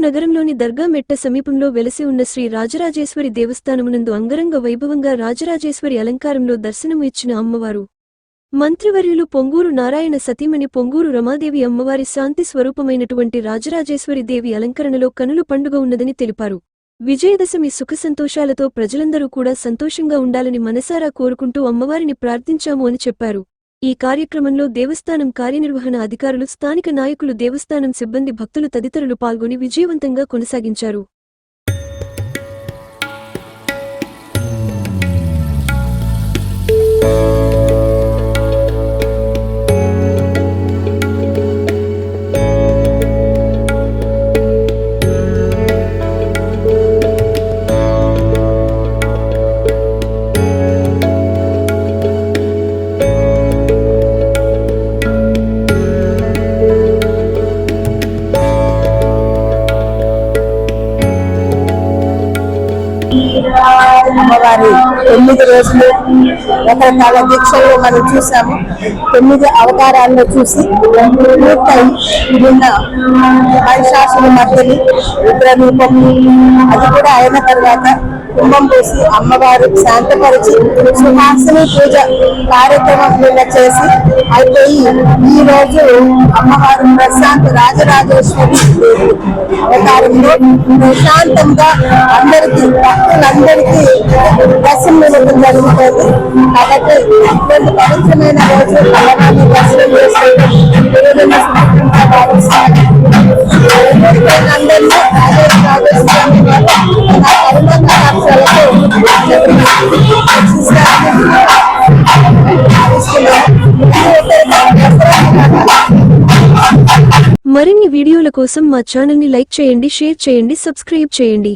నగరంలోని దర్గా మెట్ట సమీపంలో వెలసి ఉన్న శ్రీ రాజరాజేశ్వరి దేవస్థానమునందు అంగరంగ వైభవంగా రాజరాజేశ్వరి అలంకారంలో దర్శనము ఇచ్చిన అమ్మవారు మంత్రివర్యులు పొంగూరు నారాయణ సతీమణి పొంగూరు రమాదేవి అమ్మవారి శాంతి స్వరూపమైనటువంటి రాజరాజేశ్వరి దేవి అలంకరణలో కనుల పండుగ ఉన్నదని తెలిపారు. విజయదశమి సుఖసంతోషాలతో ప్రజలందరూ కూడా సంతోషంగా ఉండాలని మనసారా కోరుకుంటూ అమ్మవారిని ప్రార్థించాము అని చెప్పారు. ఈ కార్యక్రమంలో దేవస్థానం కార్యనిర్వహణ అధికారులు, స్థానిక నాయకులు, దేవస్థానం సిబ్బంది, భక్తులు తదితరులు పాల్గొని విజయవంతంగా కొనసాగించారు. అమ్మవారి 9 రోజులు రకరకాల దీక్షలు మనం చూసాము. 9 అవతారాల్లో చూసి పూర్తయి నిన్న మహిషాసుల మధ్యని రుద్రరూపం అది కూడా అయిన తర్వాత కుంభం పోసి అమ్మవారు శాంతపరిచి సుహాసిని పూజ కార్యక్రమం నిన్న చేసి అయిపోయి ఈ రోజు అమ్మవారు ప్రశాంత్ రాజరాజేశ్వరి అవతారంలో ప్రశాంతంగా అందరికీ భక్తులందరికీ దర్శనం ఇవ్వడం జరుగుతుంది. కాబట్టి ఇటువంటి పవిత్రమైన రోజు అమ్మవారిని దర్శనం చేసుకోవడం అందరినీ రాజరాజేశ్వరి మరిన్ని వీడియోల కోసం మా ఛానల్ ని లైక్ చేయండి, షేర్ చేయండి, సబ్స్క్రైబ్ చేయండి.